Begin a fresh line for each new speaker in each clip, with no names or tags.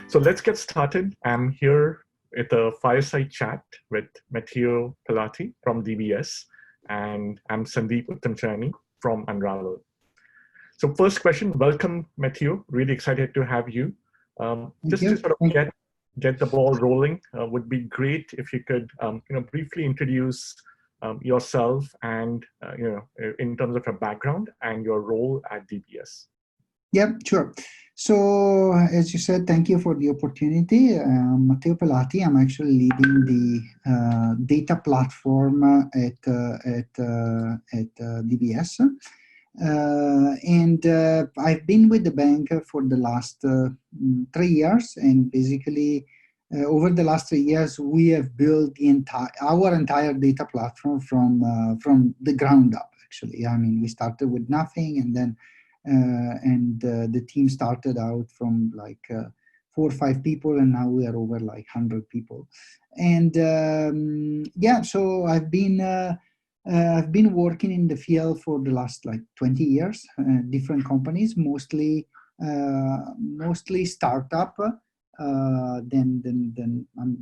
So let's get started. I'm here at a fireside chat with Matteo Pelati from DBS, and I'm Sandeep Uttamchandani from Unravel. So first question, welcome Matteo, really excited to have you. Just to sort of get the ball rolling, would be great if you could briefly introduce yourself and in terms of your background and your role at DBS.
Yeah, sure. So as you said, thank you for the opportunity. Matteo Pelati, I'm actually leading the data platform at DBS. And I've been with the bank for the last 3 years, and basically over the last 3 years, we have built our entire data platform from the ground up, actually. I mean, we started with nothing, and then the team started out from like 4 or 5 people, and now we are over like 100 people. And yeah, so I've been working in the field for the last like 20 years, different companies, mostly startup.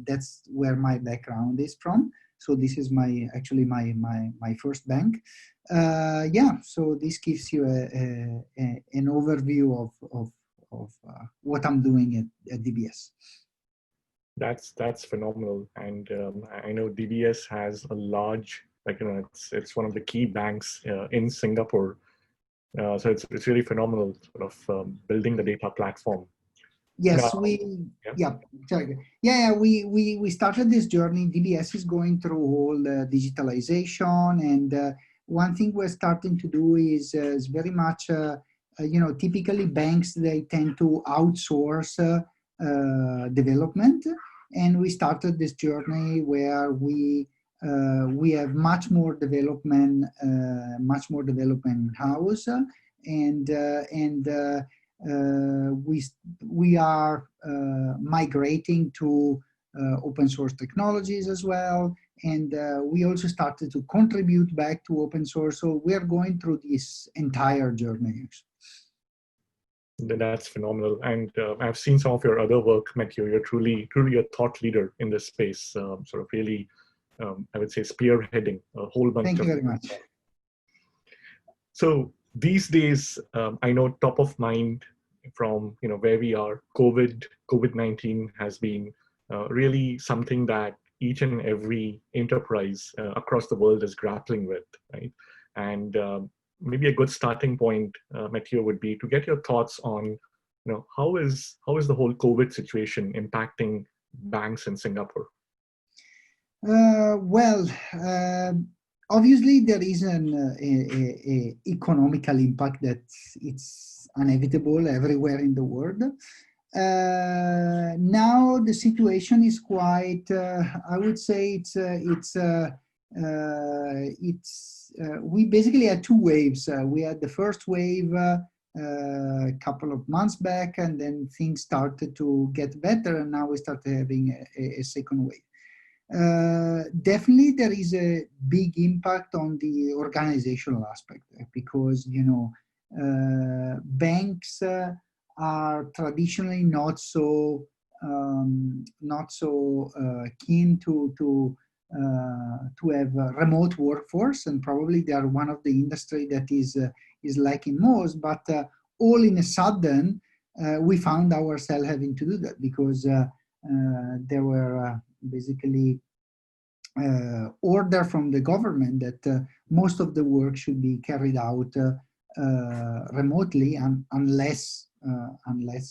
That's where my background is from. So this is actually my first bank. Yeah, so this gives you an overview of what I'm doing at DBS.
That's phenomenal, and I know DBS has a large, it's one of the key banks in Singapore. So it's really phenomenal, sort of building the data platform.
Yes, we started this journey. DBS is going through all the digitalization, and one thing we're starting to do is very much, typically banks, they tend to outsource development, and we started this journey where we have much more development in-house, and we are migrating to open source technologies as well, and we also started to contribute back to open source. So we are going through this entire journey.
That's phenomenal, and I've seen some of your other work, Matteo. You're truly a thought leader in this space, sort of really, I would say, spearheading a whole bunch.
Thank you very much.
So these days, I know top of mind from where we are, COVID-19 has been really something that each and every enterprise across the world is grappling with, right? And maybe a good starting point, Matteo, would be to get your thoughts on, how is the whole COVID situation impacting banks in Singapore?
Obviously, there is an economical impact that it's inevitable everywhere in the world. Now the situation is quite, I would say we basically had 2 waves. We had the first wave a couple of months back, and then things started to get better, and now we started having a second wave. Definitely there is a big impact on the organizational aspect, because banks are traditionally not so keen to have a remote workforce, and probably they are one of the industry that is lacking most. But all in a sudden, we found ourselves having to do that, because there were basically order from the government that most of the work should be carried out remotely, unless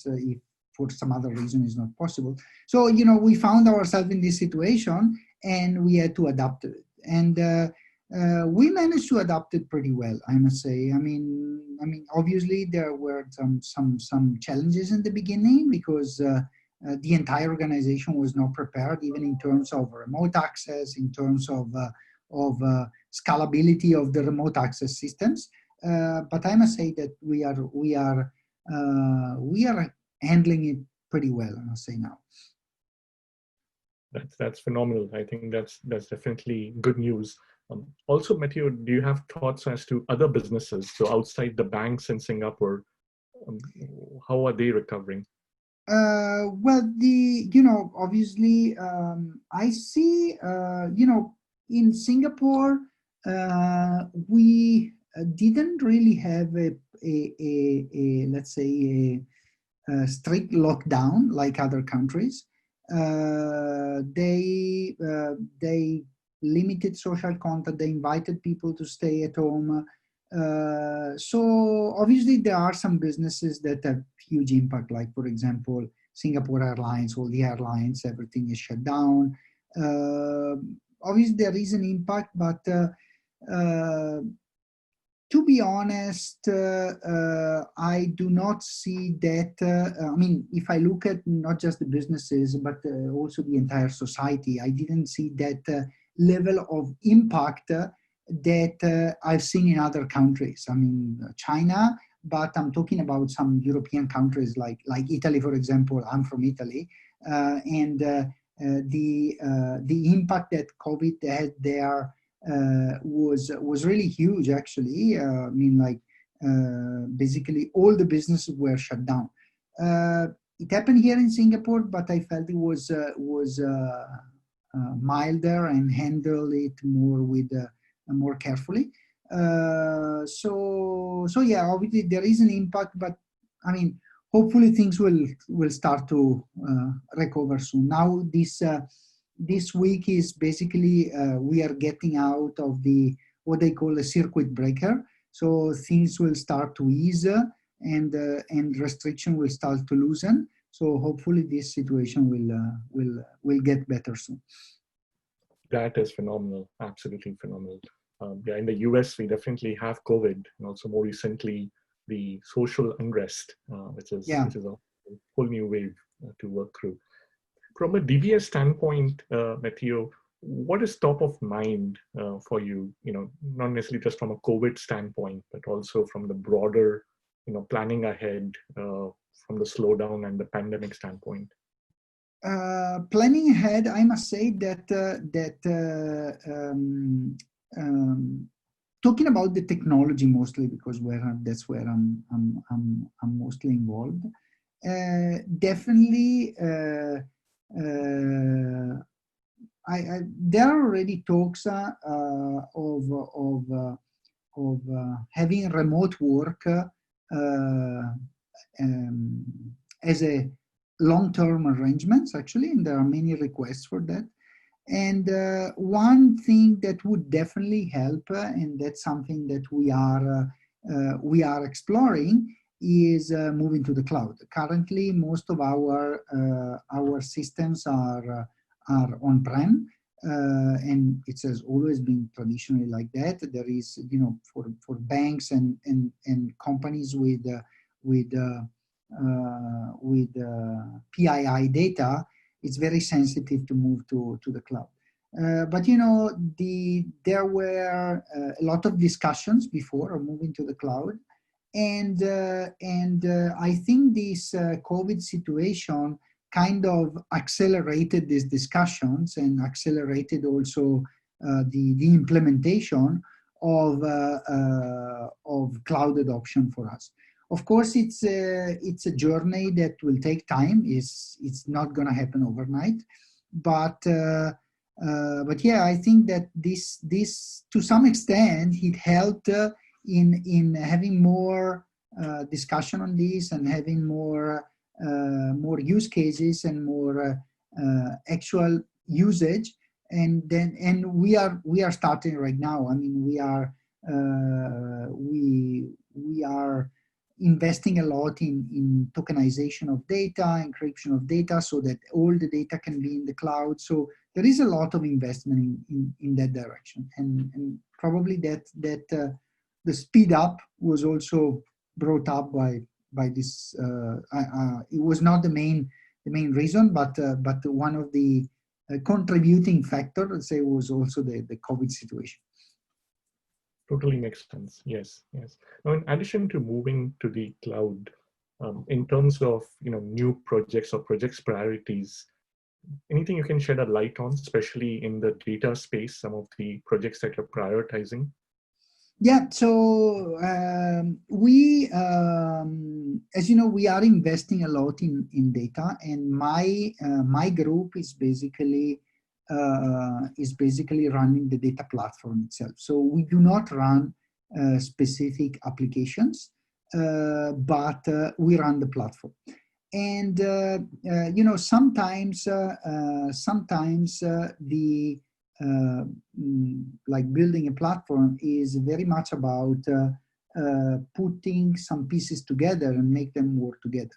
if for some other reason is not possible. So we found ourselves in this situation, and we had to adapt to it, and we managed to adapt it pretty well, I must say. I mean, obviously there were some challenges in the beginning, because the entire organization was not prepared, even in terms of remote access, in terms of scalability of the remote access systems. But I must say that we are handling it pretty well, I must say now.
That's phenomenal. I think that's definitely good news. Also, Matteo, do you have thoughts as to other businesses, so outside the banks in Singapore, how are they recovering?
Well, obviously, I see, in Singapore, we didn't really have let's say, a strict lockdown like other countries. They limited social contact. They invited people to stay at home. So obviously there are some businesses that have huge impact, like for example, Singapore Airlines, all the airlines, everything is shut down. Uh, Obviously there is an impact, but uh, to be honest, I do not see that. I mean, if I look at not just the businesses, but also the entire society, I didn't see that level of impact that I've seen in other countries. I mean, China, but I'm talking about some European countries like Italy, for example. I'm from Italy, and the impact that COVID had there was really huge, actually. I mean, like, basically all the businesses were shut down. It happened here in Singapore, but I felt it was milder and handled it more with more carefully. So yeah, obviously there is an impact, but I mean, hopefully things will start to recover soon. Now this week is basically we are getting out of the what they call a circuit breaker. So things will start to ease, and restriction will start to loosen. So hopefully this situation will get better soon.
That is phenomenal, absolutely phenomenal. Yeah, in the US, we definitely have COVID, and also more recently, the social unrest,
Yeah.
which is a whole new wave to work through. From a DBS standpoint, Matteo, what is top of mind for you? Not necessarily just from a COVID standpoint, but also from the broader, planning ahead from the slowdown and the pandemic standpoint.
Planning ahead, I must say that talking about the technology mostly, because that's where I'm mostly involved. Definitely, there are already talks of having remote work as a long-term arrangements, actually, and there are many requests for that. And one thing that would definitely help, and that's something that we are exploring, is moving to the cloud. Currently, most of our systems are on-prem, and it has always been traditionally like that. There is, for banks and companies with PII data, it's very sensitive to move to the cloud. But there were a lot of discussions before of moving to the cloud, and I think this COVID situation kind of accelerated these discussions and accelerated also the implementation of cloud adoption for us. Of course, it's a journey that will take time. It's not going to happen overnight, but yeah, I think that this to some extent it helped in having more discussion on this, and having more use cases and more actual usage. And we are starting right now. I mean, we are investing a lot in tokenization of data, encryption of data, so that all the data can be in the cloud. So there is a lot of investment in that direction, and probably that the speed up was also brought up by this. It was not the main reason, but one of the contributing factor, let's say, was also the COVID situation.
Totally makes sense. Yes. Now, in addition to moving to the cloud, in terms of new projects or projects priorities, anything you can shed a light on, especially in the data space, some of the projects that you're prioritizing?
Yeah, so as you know, we are investing a lot in data, and my group is basically running the data platform itself. So we do not run specific applications, but we run the platform. And you know, sometimes the like building a platform is very much about putting some pieces together and make them work together.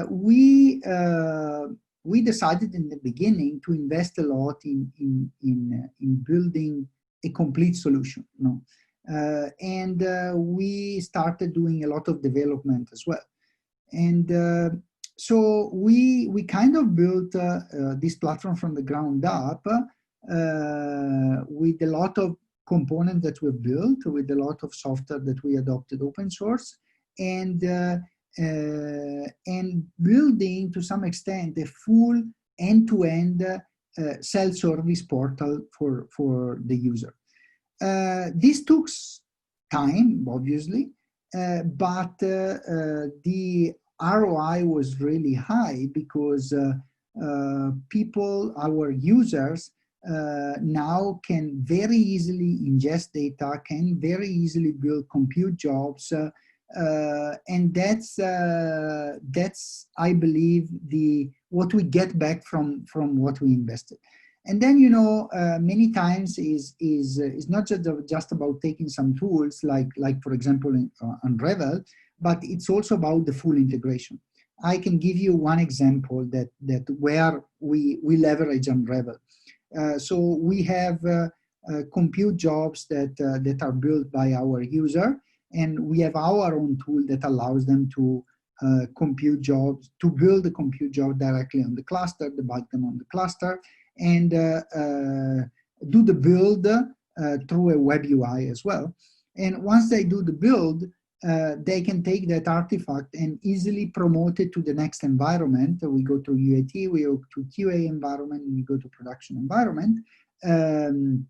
We decided in the beginning to invest a lot in building a complete solution, you know? And we started doing a lot of development as well. And so we kind of built this platform from the ground up with a lot of components that were built, with a lot of software that we adopted open source, and building to some extent a full end-to-end self-service portal for the user. This took time, obviously, but the ROI was really high because people, our users, now can very easily ingest data, can very easily build compute jobs, and that's I believe what we get back from what we invested. And then, you know, many times is not just about taking some tools like for example in Unravel, but it's also about the full integration. I can give you one example that where we leverage Unravel. So we have compute jobs that are built by our user, and we have our own tool that allows them to compute jobs, to build a compute job directly on the cluster, debug them on the cluster, and do the build through a web UI as well. And once they do the build, they can take that artifact and easily promote it to the next environment. We go to UAT, we go to QA environment, and we go to production environment in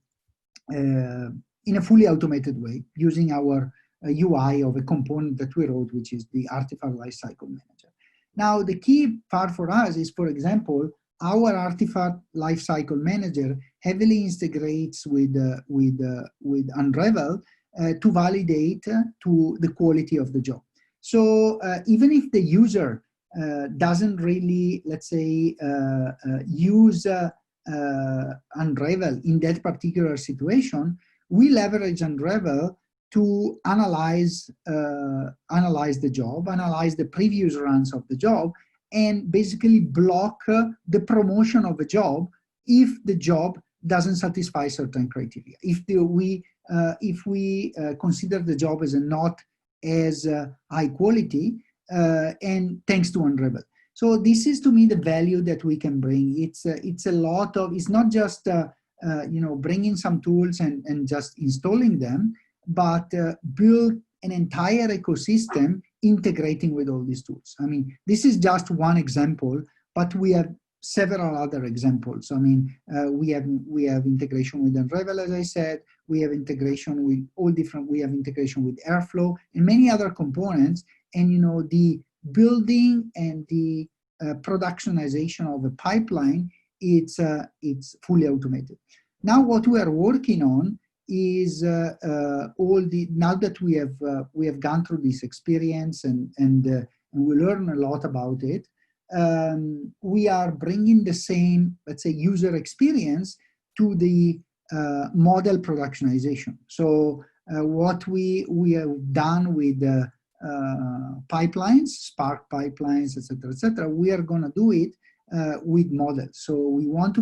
a fully automated way using our UI of a component that we wrote, which is the artifact lifecycle manager. Now, the key part for us is, for example, our artifact lifecycle manager heavily integrates with Unravel to validate to the quality of the job. So even if the user doesn't really, let's say, use Unravel in that particular situation, we leverage Unravel to analyze the job, analyze the previous runs of the job, and basically block the promotion of a job if the job doesn't satisfy certain criteria. If we consider the job as not as high quality, and thanks to Unravel. So this is, to me, the value that we can bring. It's a lot of, it's not just you know, bringing some tools and just installing them, but build an entire ecosystem integrating with all these tools. I mean, this is just one example, but we have several other examples. I mean, we have integration with Unravel, as I said. We have integration with all different. We have integration with Airflow and many other components. And you know, the building and the productionization of a pipeline, it's fully automated. Now, what we are working on is now that we have gone through this experience and we learn a lot about it. We are bringing the same, let's say, user experience to the model productionization. So what we have done with pipelines, Spark pipelines, etc., we are going to do it with models. So we want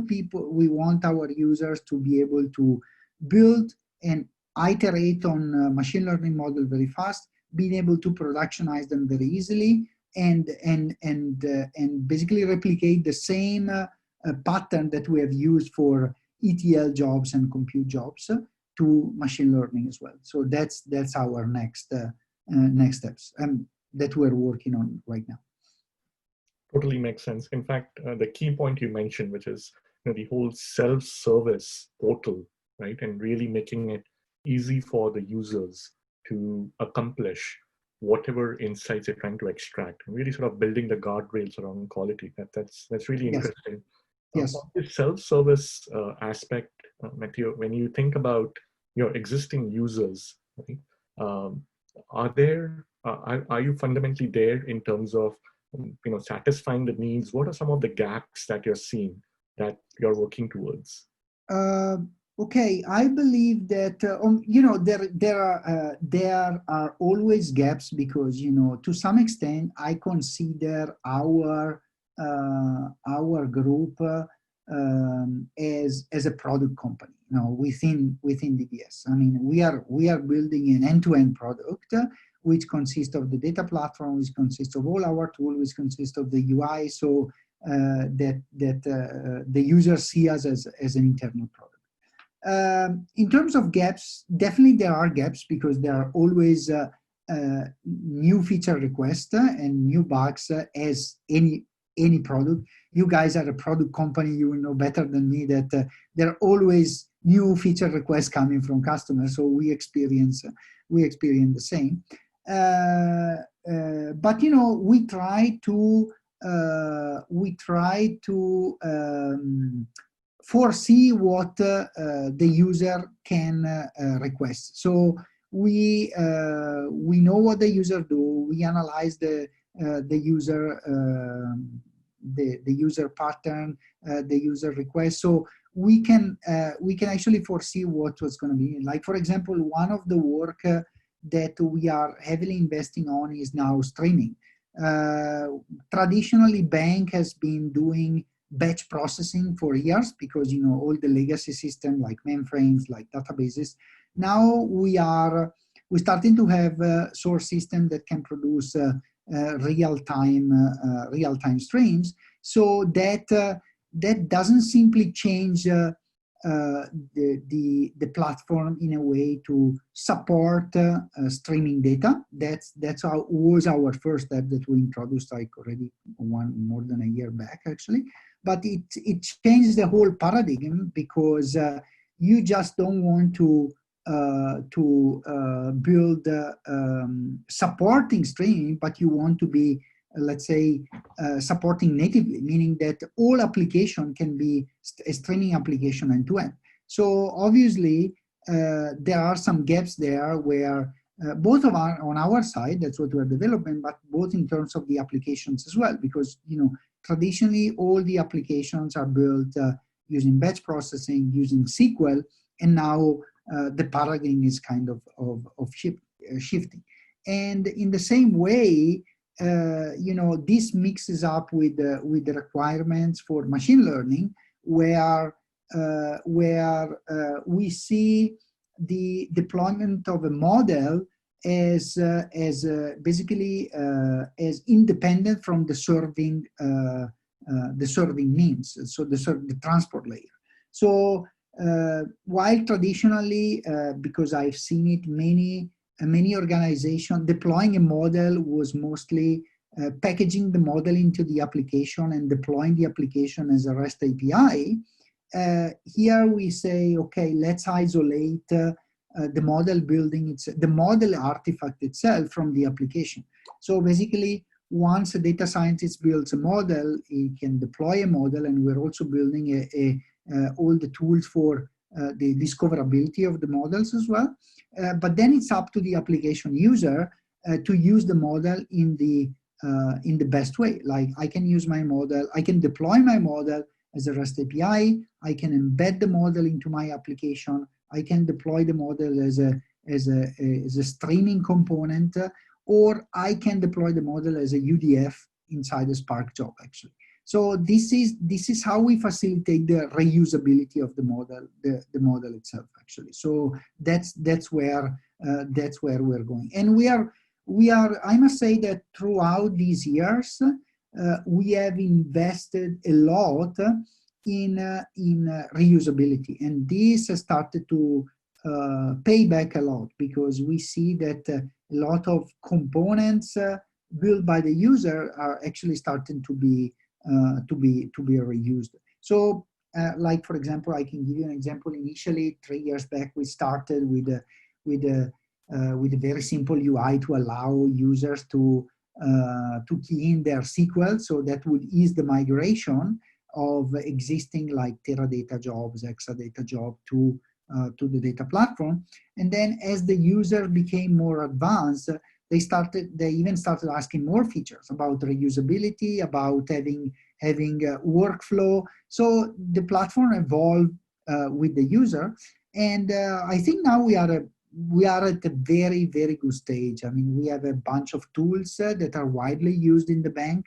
our users to be able to build and iterate on machine learning model very fast, being able to productionize them very easily, and basically replicate the same pattern that we have used for ETL jobs and compute jobs to machine learning as well. So that's our next steps that we're working on right now.
Totally makes sense. In fact, the key point you mentioned, which is the whole self-service portal, right, and really making it easy for the users to accomplish whatever insights they're trying to extract, and really sort of building the guardrails around quality. That's really
Yes.
interesting.
Yes.
On the self-service aspect, Matteo, when you think about your existing users, right, are there are you fundamentally there in terms of satisfying the needs? What are some of the gaps that you're seeing that you're working towards?
Okay, I believe that there are always gaps because to some extent I consider our group as a product company. Within DBS. I mean, we are building an end-to-end product which consists of the data platform, which consists of all our tools, which consists of the UI, so that the users see us as an internal product. In terms of gaps, definitely there are gaps because there are always new feature requests and new bugs as any product. You guys are a product company, you will know better than me that there are always new feature requests coming from customers, so we experience the same. But we try to foresee what the user can request. So we know what the user do. We analyze the user pattern, the user request. So we can actually foresee what was going to be. Like, for example, one of the work that we are heavily investing on is now streaming. Traditionally, bank has been doing batch processing for years because all the legacy system like mainframes, like databases. Now we're starting to have a source system that can produce real-time streams. So that doesn't simply change the platform in a way to support streaming data. Was our first step that we introduced like already more than a year back actually. But it changes the whole paradigm because you just don't want to build supporting streaming, but you want to be, let's say, supporting natively, meaning that all application can be a streaming application end-to-end. So obviously, there are some gaps there where both on our side, that's what we're developing, but both in terms of the applications as well, because traditionally all the applications are built using batch processing, using SQL, and now the paradigm is kind of shifting. And in the same way, this mixes up with the requirements for machine learning, where we see the deployment of a model as basically as independent from the serving means, so the transport layer. So while traditionally, because I've seen it, many organizations deploying a model was mostly packaging the model into the application and deploying the application as a REST API. Here we say, okay, let's isolate the model building, the model artifact itself from the application. So basically, once a data scientist builds a model, he can deploy a model, and we're also building all the tools for the discoverability of the models as well. But then it's up to the application user to use the model in the best way. Like, I can use my model, I can deploy my model as a REST API, I can embed the model into my application, I can deploy the model as a streaming component, or I can deploy the model as a UDF inside a Spark job actually. So this is how we facilitate the reusability of the model itself actually. So that's where we're going, and we are. I must say that throughout these years, we have invested a lot in reusability, and this has started to pay back a lot, because we see that a lot of components built by the user are actually starting to be reused. So like, for example, I can give you an example. Initially 3 years back, we started with with a very simple UI to allow users to key in their SQL, so that would ease the migration of existing like Teradata jobs, Exadata job to the data platform. And then as the user became more advanced, they even started asking more features about reusability, about having workflow. So the platform evolved with the user, and I think now we are at a very, very good stage. I mean, we have a bunch of tools that are widely used in the bank,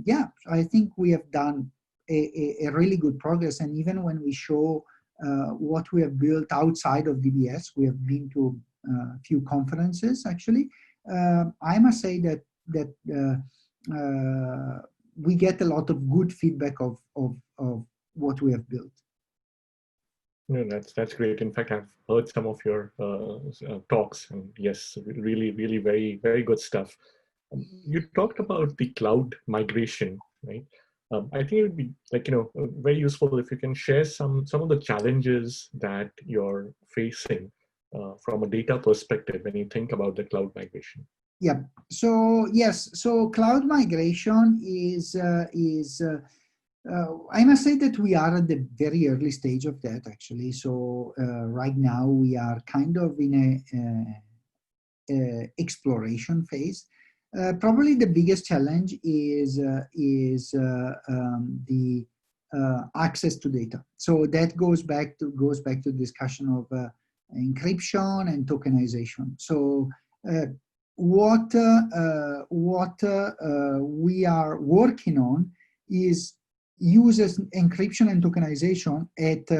yeah, I think we have done a really good progress. And even when we show what we have built outside of DBS, we have been to a few conferences actually. I must say that we get a lot of good feedback of what we have built.
No, that's great. In fact, I've heard some of your talks, and yes, really, really very, very good stuff. You talked about the cloud migration, right? I think it would be very useful if you can share some of the challenges that you're facing from a data perspective when you think about the cloud migration.
Yeah. So yes. So cloud migration is I must say that we are at the very early stage of that, actually. So right now we are kind of in a exploration phase. Probably the biggest challenge is the access to data. So that goes back to discussion of encryption and tokenization. So what we are working on is uses encryption and tokenization at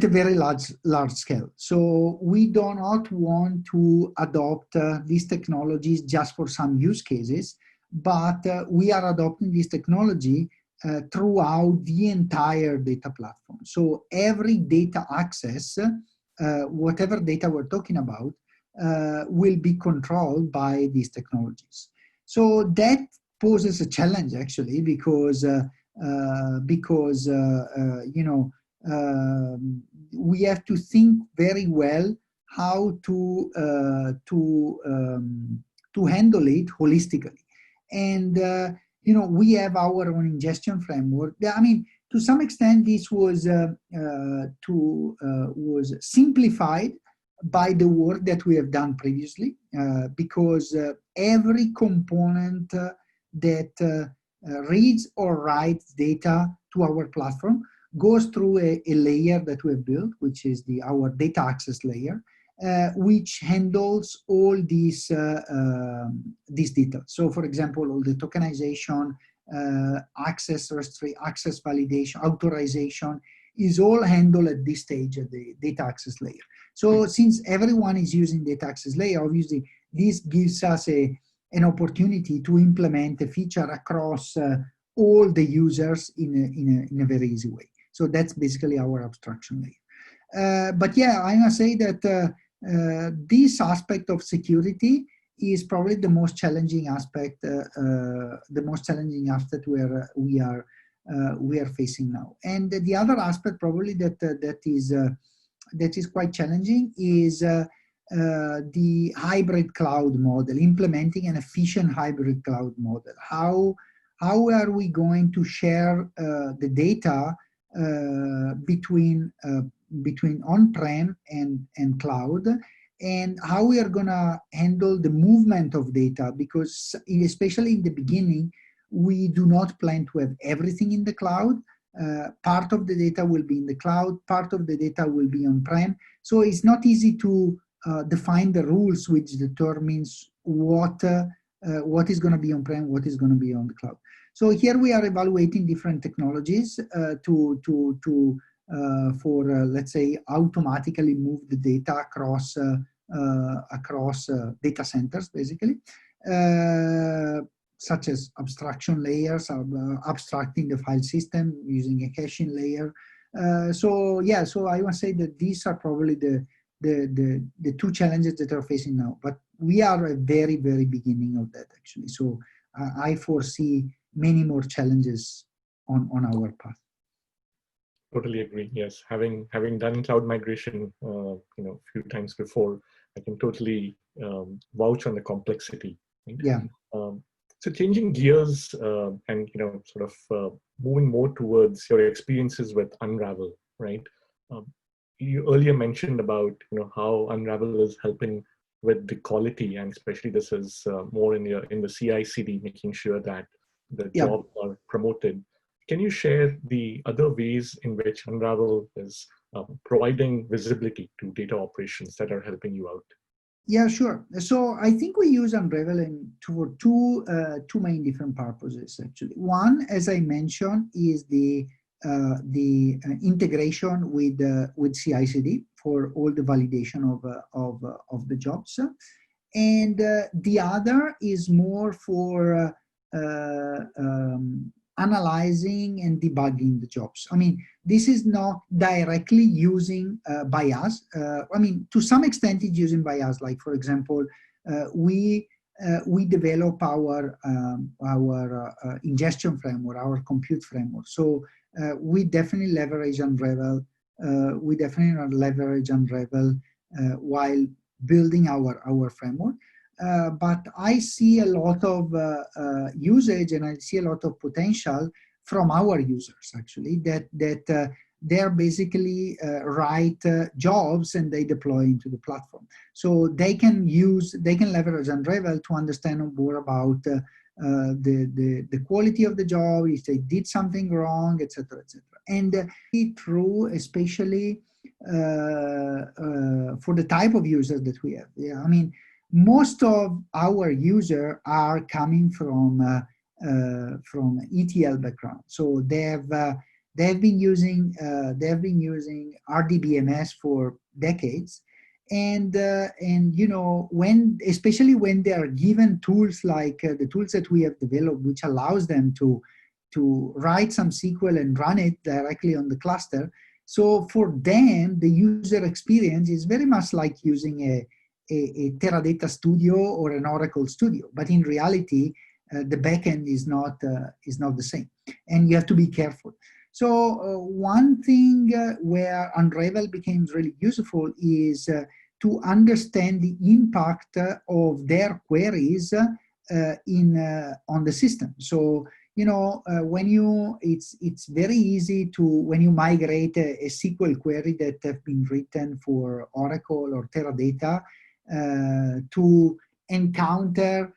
a very large scale. So we do not want to adopt these technologies just for some use cases, but we are adopting this technology throughout the entire data platform. So every data access, whatever data we're talking about, will be controlled by these technologies. So that poses a challenge actually, because we have to think very well how to handle it holistically. And we have our own ingestion framework. I mean, to some extent, this was simplified by the work that we have done previously, because every component that reads or writes data to our platform goes through a layer that we have built, which is our data access layer, which handles all these details. So, for example, all the tokenization, access validation, authorization is all handled at this stage at the data access layer. So, since everyone is using data access layer, obviously this gives us an opportunity to implement a feature across all the users in a very easy way. So that's basically our abstraction layer. But yeah, I must say that this aspect of security is probably the most challenging aspect. Where we are facing now. And the other aspect probably that is quite challenging is the hybrid cloud model, implementing an efficient hybrid cloud model. How are we going to share the data between on-prem and cloud, and how we are going to handle the movement of data? Because especially in the beginning, we do not plan to have everything in the cloud. Part of the data will be in the cloud, part of the data will be on-prem. So it's not easy to define the rules which determines what is going to be on-prem, what is going to be on the cloud. So here we are evaluating different technologies for let's say automatically move the data across data centers, basically, such as abstraction layers, abstracting the file system using a caching layer. So I must say that these are probably the two challenges that are facing now. But we are at very, very beginning of that actually. So I foresee many more challenges on our path.
Totally agree. Yes, having done cloud migration, a few times before, I can totally vouch on the complexity. Right?
Yeah.
Um, so changing gears and sort of moving more towards your experiences with Unravel, right? Um, you earlier mentioned about how Unravel is helping with the quality, and especially this is more in the CI/CD, making sure that the
Yeah.
jobs are promoted. Can you share the other ways in which Unravel is providing visibility to data operations that are helping you out?
Yeah, sure. So I think we use Unravel for two main different purposes actually. One, as I mentioned, is the integration with CI/CD for all the validation of the jobs, and the other is more for analyzing and debugging the jobs. I mean, this is not directly using by us. I mean, to some extent, it's using by us. Like, for example, we develop our ingestion framework, our compute framework. So we definitely leverage Unravel. While building our framework. But I see a lot of usage, and I see a lot of potential from our users actually that they're basically write jobs and they deploy into the platform. So they can leverage Unravel to understand more about the quality of the job, if they did something wrong, etc., etc. And true, especially for the type of users that we have. Yeah, I mean, most of our users are coming from ETL background, so they've been using RDBMS for decades, and especially when they are given tools like the tools that we have developed, which allows them to write some SQL and run it directly on the cluster. So for them, the user experience is very much like using a Teradata Studio or an Oracle Studio, but in reality, the backend is not the same, and you have to be careful. So one thing where Unravel becomes really useful is to understand the impact of their queries on the system. So when it's very easy to, when you migrate a SQL query that have been written for Oracle or Teradata, to encounter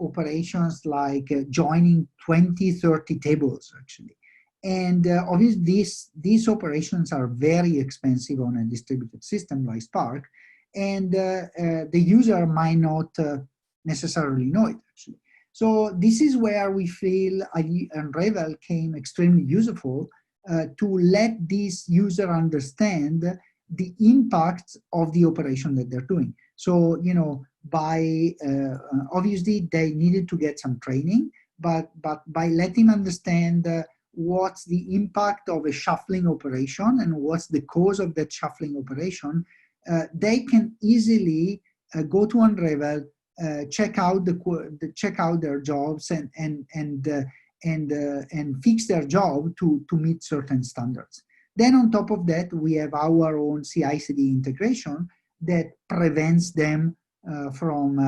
operations like joining 20, 30 tables actually. And obviously these operations are very expensive on a distributed system like Spark, and the user might not necessarily know it actually. So this is where we feel Unravel came extremely useful to let this user understand the impact of the operation that they're doing. So, by obviously they needed to get some training, but by letting them understand what's the impact of a shuffling operation and what's the cause of that shuffling operation, they can easily go to Unravel, check out their jobs and fix their job to meet certain standards. Then on top of that, we have our own CI/CD integration that prevents them from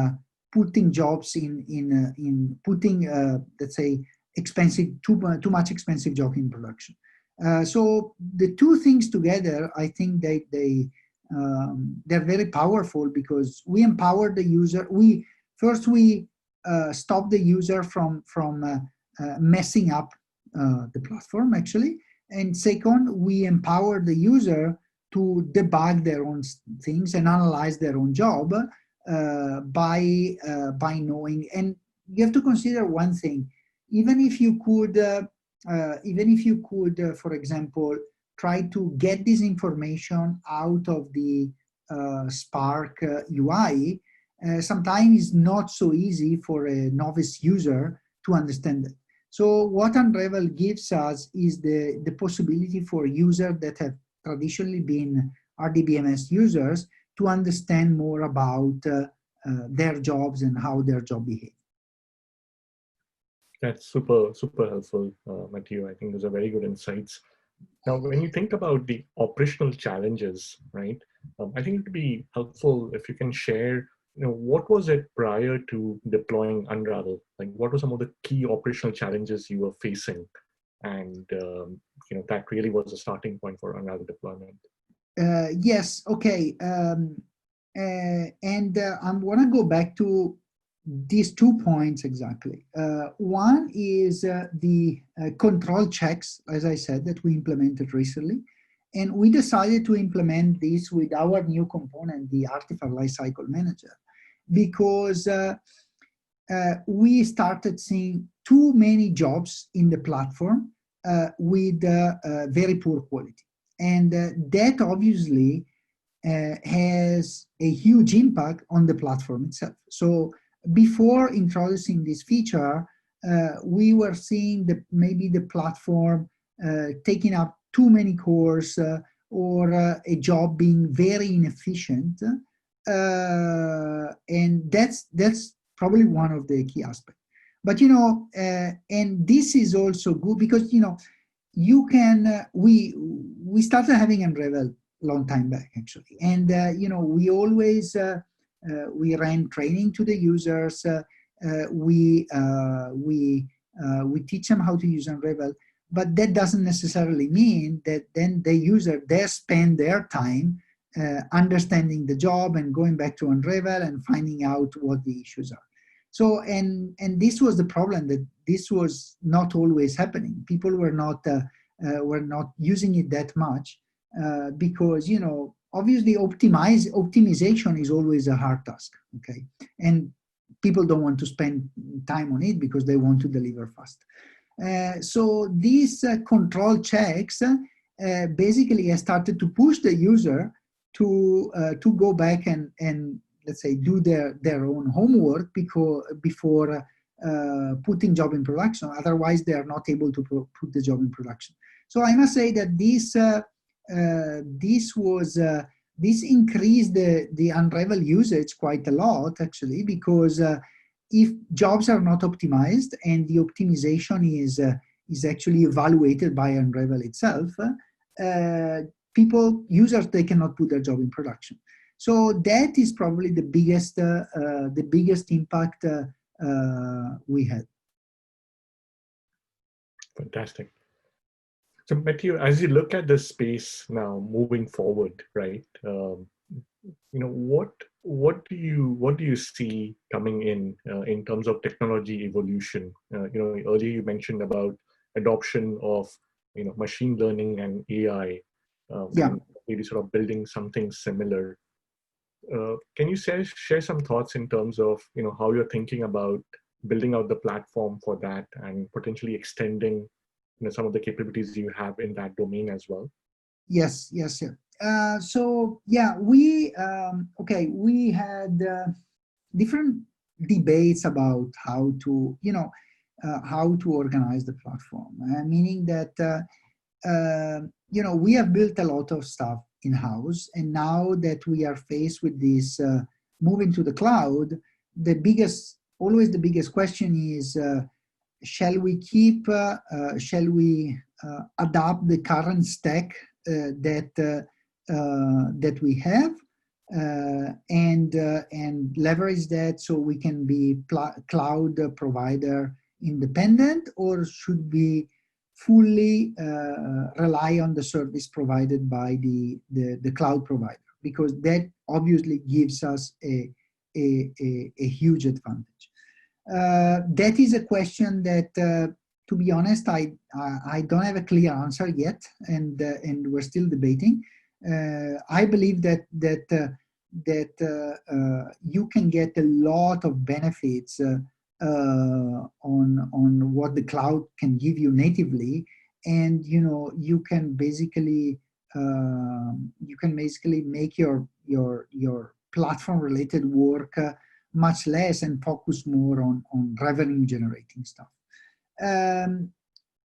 putting jobs in putting let's say too much expensive job in production. So the two things together, I think they're very powerful because we empower the user. We stop the user from messing up the platform actually, and second, we empower the user to debug their own things and analyze their own job by knowing. And you have to consider one thing: even if you could, for example, try to get this information out of the Spark UI, sometimes it's not so easy for a novice user to understand it. So what Unravel gives us is the possibility for users that have traditionally been RDBMS users to understand more about their jobs and how their job behave.
That's super helpful, Matteo. I think those are very good insights. Now, when you think about the operational challenges, right, I think it would be helpful if you can share, what was it prior to deploying Unravel? Like, what were some of the key operational challenges you were facing? And, that really was a starting point for Unravel deployment.
Yes, okay. I want to go back to these 2 points exactly. One is the control checks, as I said, that we implemented recently. And we decided to implement this with our new component, the Artifact Lifecycle Manager, because we started seeing too many jobs in the platform with very poor quality. And that obviously has a huge impact on the platform itself. So before introducing this feature, we were seeing maybe the platform taking up too many cores or a job being very inefficient. And that's probably one of the key aspects. But, and this is also good because, you can, we started having Unravel long time back actually. And, we always, we ran training to the users. We teach them how to use Unravel, but that doesn't necessarily mean that then the user, they spend their time understanding the job and going back to Unravel and finding out what the issues are. So, and this was the problem, that this was not always happening. People were not using it that much because, obviously optimization is always a hard task, okay? And people don't want to spend time on it because they want to deliver fast. So these control checks basically have started to push the user to go back and let's say do their own homework before putting job in production. Otherwise, they are not able to put the job in production. So I must say that this increased the Unravel usage quite a lot actually, because if jobs are not optimized and the optimization is actually evaluated by Unravel itself, users, they cannot put their job in production. So that is probably the biggest impact we had.
Fantastic. So Matteo, as you look at this space now moving forward, right? What do you see coming in terms of technology evolution? Earlier you mentioned about adoption of machine learning and AI, and maybe sort of building something similar. Can you share some thoughts in terms of how you're thinking about building out the platform for that and potentially extending some of the capabilities you have in that domain as well?
Yes. So yeah, we had different debates about how to organize the platform, meaning that we have built a lot of stuff in-house, and now that we are faced with this moving to the cloud, always the biggest question is, shall we adopt the current stack that we have and leverage that so we can be cloud provider independent, or should we fully rely on the service provided by the cloud provider? Because that obviously gives us a huge advantage. That is a question that, to be honest, I don't have a clear answer yet, and we're still debating. I believe that you can get a lot of benefits on what the cloud can give you natively, and you can basically make your platform related work much less and focus more on revenue generating stuff.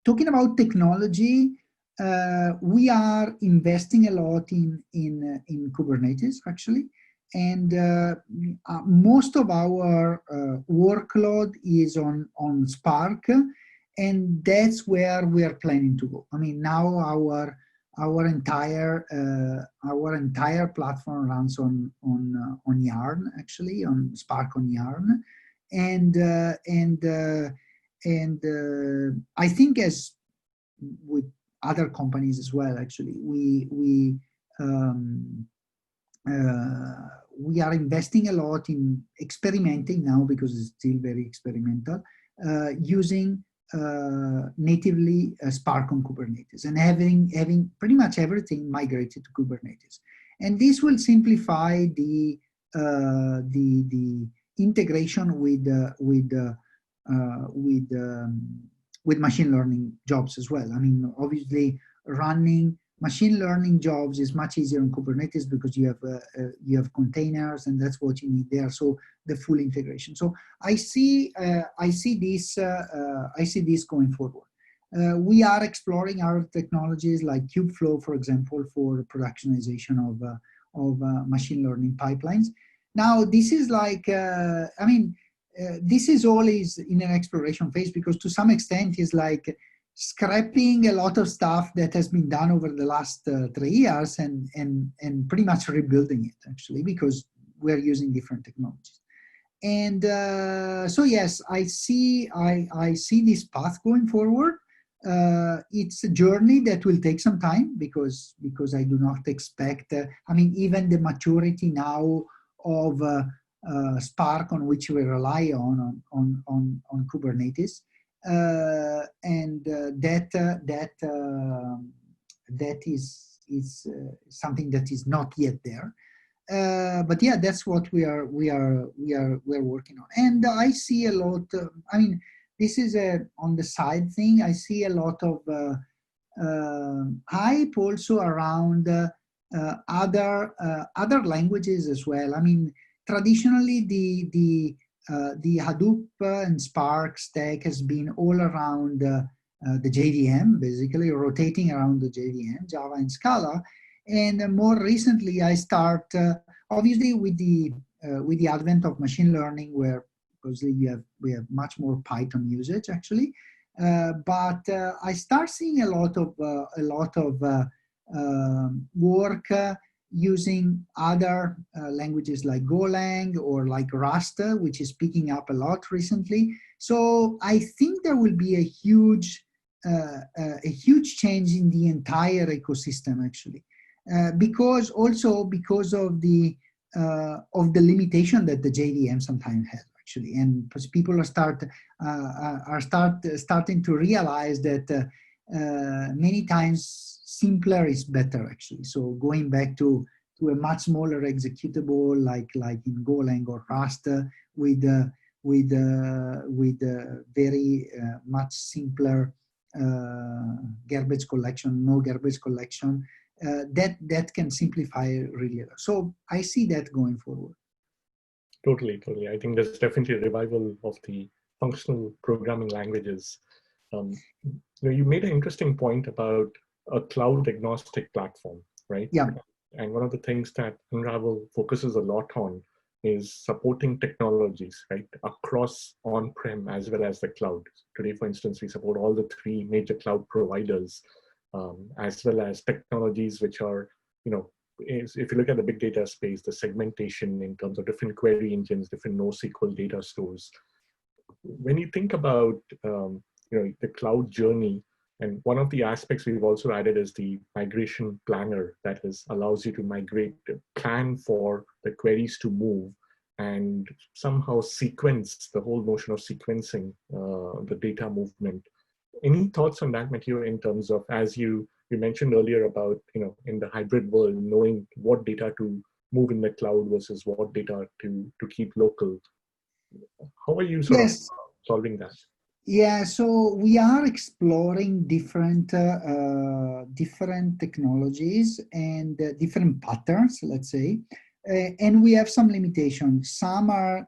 Talking about technology, we are investing a lot in Kubernetes actually, and most of our workload is on Spark, and that's where we are planning to go. I mean, now our entire platform runs on Yarn, actually, on Spark on Yarn, and I think, as with other companies as well, actually, we are investing a lot in experimenting now, because it's still very experimental, using natively Spark on Kubernetes, and having pretty much everything migrated to Kubernetes. And this will simplify the integration with machine learning jobs as well. I mean, obviously, running machine learning jobs is much easier on Kubernetes because you have containers, and that's what you need there. So the full integration. So I see this going forward. We are exploring other technologies like Kubeflow, for example, for productionization of machine learning pipelines. Now, this is like, this is always in an exploration phase, because to some extent is like scrapping a lot of stuff that has been done over the last 3 years and pretty much rebuilding it, actually, because we're using different technologies. And so yes, I see this path going forward. It's a journey that will take some time, because I do not expect, even the maturity now of Spark, on which we rely on Kubernetes, and that is something that is not yet there. But yeah, that's what we're working on. And I see a lot. This is on the side thing. I see a lot of hype also around other languages as well. I mean, traditionally the Hadoop and Spark stack has been all around the JVM, basically rotating around the JVM, Java and Scala. And more recently, I start obviously with the advent of machine learning, where obviously we have much more Python usage, actually. But I start seeing a lot of work using other languages like Golang or like Rust, which is picking up a lot recently. So I think there will be a huge change in the entire ecosystem, actually, because of the limitation that the JVM sometimes has, actually, and people are starting to realize that many times simpler is better, actually. So going back to a much smaller executable like in Golang or Rust, with very much simpler garbage collection, no garbage collection, that can simplify really a lot. So I see that going forward.
Totally. I think there's definitely a revival of the functional programming languages. You made an interesting point about a cloud agnostic platform, right?
Yeah.
And one of the things that Unravel focuses a lot on is supporting technologies, right, across on-prem as well as the cloud. Today, for instance, we support all the 3 major cloud providers, as well as technologies which are, if you look at the big data space, the segmentation in terms of different query engines, different NoSQL data stores. When you think about the cloud journey, and one of the aspects we've also added is the migration planner that allows you to migrate, plan for the queries to move, and somehow sequence the whole notion of sequencing the data movement. Any thoughts on that, Matteo, in terms of, as you mentioned earlier about, in the hybrid world, knowing what data to move in the cloud versus what data to keep local? How are you sort of solving that?
Yeah, so we are exploring different technologies and different patterns, let's say, and we have some limitations. Some are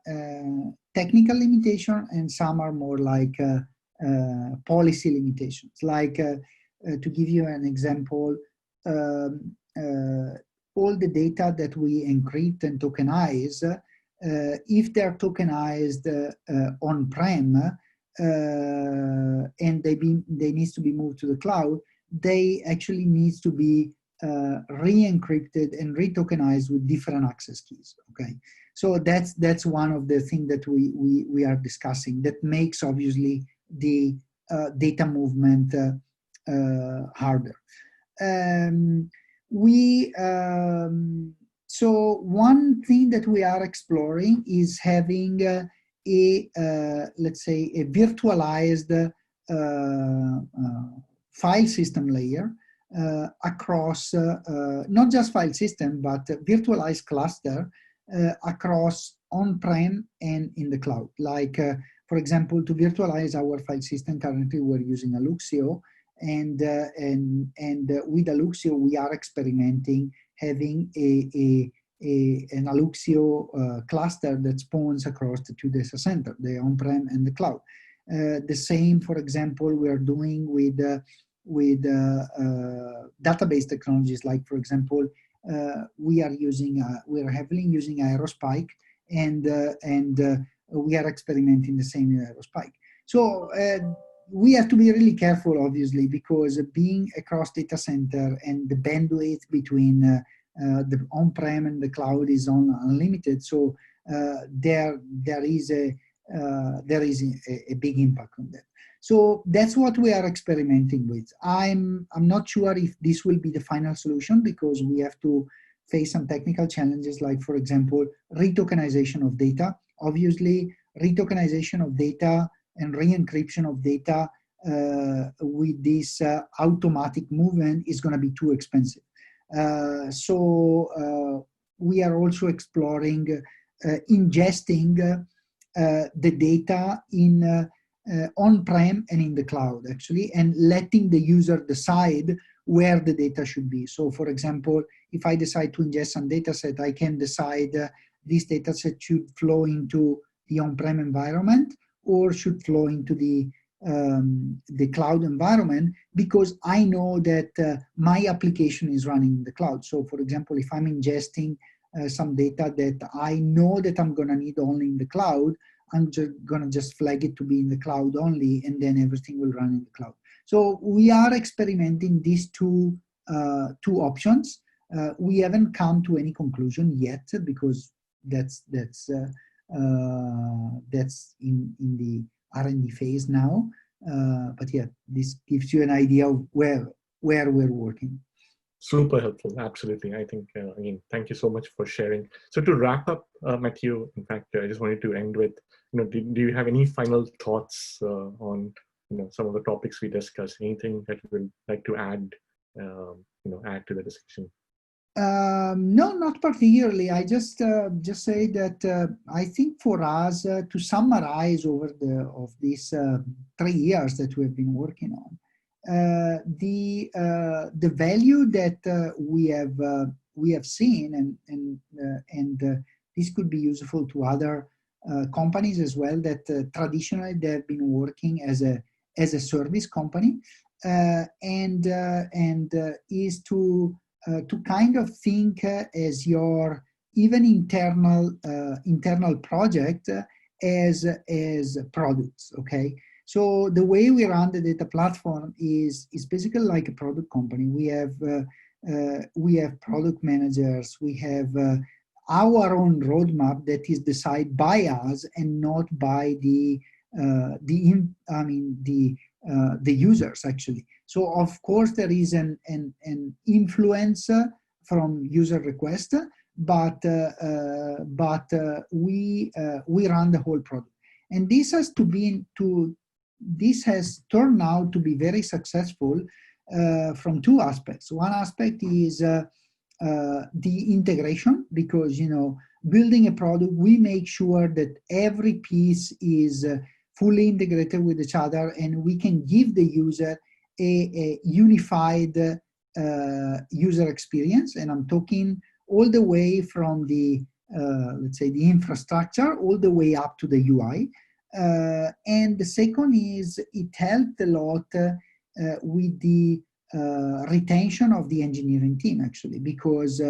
technical limitations, and some are more like policy limitations. Like, to give you an example, all the data that we encrypt and tokenize, if they're tokenized on-prem, and they needs to be moved to the cloud, they actually needs to be re-encrypted and re-tokenized with different access keys. Okay, so that's one of the things that we are discussing that makes obviously the data movement harder. So one thing that we are exploring is having let's say a virtualized file system layer across not just file system, but virtualized cluster across on-prem and in the cloud. Like, for example, to virtualize our file system, currently we're using Alluxio, and with Alluxio we are experimenting having an Alluxio cluster that spawns across the two data centers, the on-prem and the cloud. The same, for example, we are doing with database technologies, like, for example, we are heavily using Aerospike, and we are experimenting the same in Aerospike. So we have to be really careful, obviously, because being across data center and the bandwidth between the on-prem and the cloud is unlimited. So there is a big impact on that. So that's what we are experimenting with. I'm not sure if this will be the final solution, because we have to face some technical challenges, like, for example, re-tokenization of data. Obviously, re-tokenization of data and re-encryption of data with this automatic movement is going to be too expensive. So we are also exploring ingesting the data in on-prem and in the cloud, actually, and letting the user decide where the data should be. So, for example, if I decide to ingest some data set, I can decide this data set should flow into the on-prem environment or should flow into the cloud environment, because I know that my application is running in the cloud. So, for example, if I'm ingesting some data that I know that I'm going to need only in the cloud, I'm just going to just flag it to be in the cloud only, and then everything will run in the cloud. So we are experimenting these two options. We haven't come to any conclusion yet, because that's in the R&D phase now. But yeah, this gives you an idea of where we're working.
Super helpful, absolutely. I think, again, thank you so much for sharing. So to wrap up, Matteo, in fact, I just wanted to end with, do you have any final thoughts on, some of the topics we discussed? Anything that you would like to add, add to the discussion?
No, not particularly. I just say that I think for us to summarize over these 3 years that we've been working on, the value that we have seen, and this could be useful to other companies as well, that traditionally they've been working as a service company, and is to kind of think as your even internal project as products. Okay. So the way we run the data platform is basically like a product company. We have product managers. We have our own roadmap that is decided by us and not by the users, actually. So of course there is an influence from user request, but we run the whole product, and this has turned out to be very successful from two aspects. One aspect is the integration, because building a product, we make sure that every piece is fully integrated with each other, and we can give the user a unified user experience. And I'm talking all the way from the let's say the infrastructure all the way up to the UI. And the second is it helped a lot with the retention of the engineering team, actually, because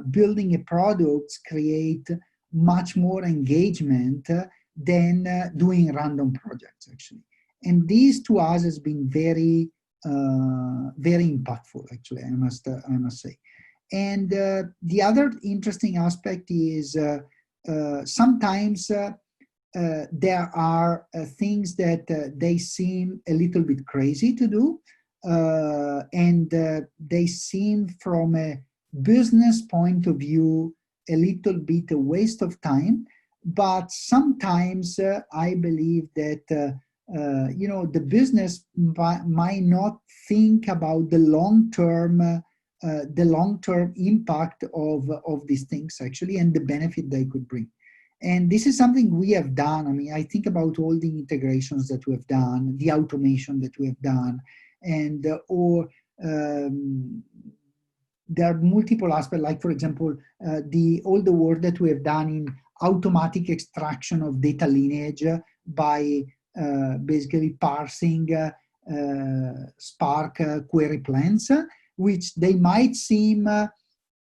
building a product create much more engagement than doing random projects, actually. And this to us has been very, very impactful, actually, I must say. And the other interesting aspect is sometimes there are things that they seem a little bit crazy to do, and they seem from a business point of view a little bit a waste of time. But sometimes I believe that you know, the business might not think about the long-term impact of these things, actually, and the benefit they could bring. And this is something we have done. I mean, I think about all the integrations that we have done, the automation that we have done, and there are multiple aspects, like, for example, all the work that we have done in automatic extraction of data lineage by basically parsing Spark query plans, which they might seem a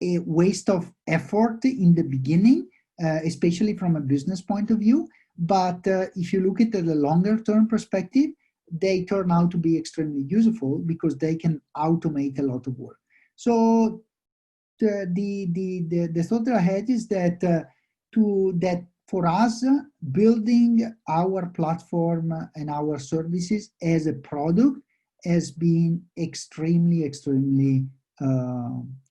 waste of effort in the beginning, especially from a business point of view. But if you look at the longer term perspective, they turn out to be extremely useful because they can automate a lot of work. So the thought ahead is that for us, building our platform and our services as a product has been extremely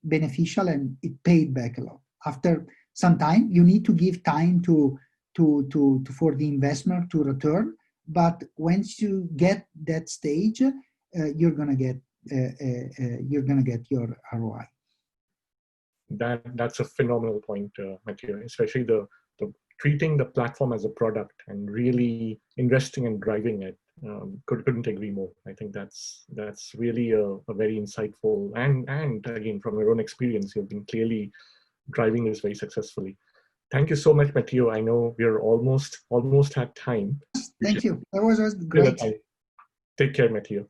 beneficial, and it paid back a lot. After some time, you need to give time for the investment to return. But once you get that stage, you're gonna get your ROI.
That's a phenomenal point, Matteo, especially the treating the platform as a product and really investing and driving it. Couldn't agree more. I think that's really a very insightful, and again, from your own experience, you've been clearly driving this very successfully. Thank you so much, Matteo. I know we're almost at time.
Thank you. That was great.
Take care, Matteo.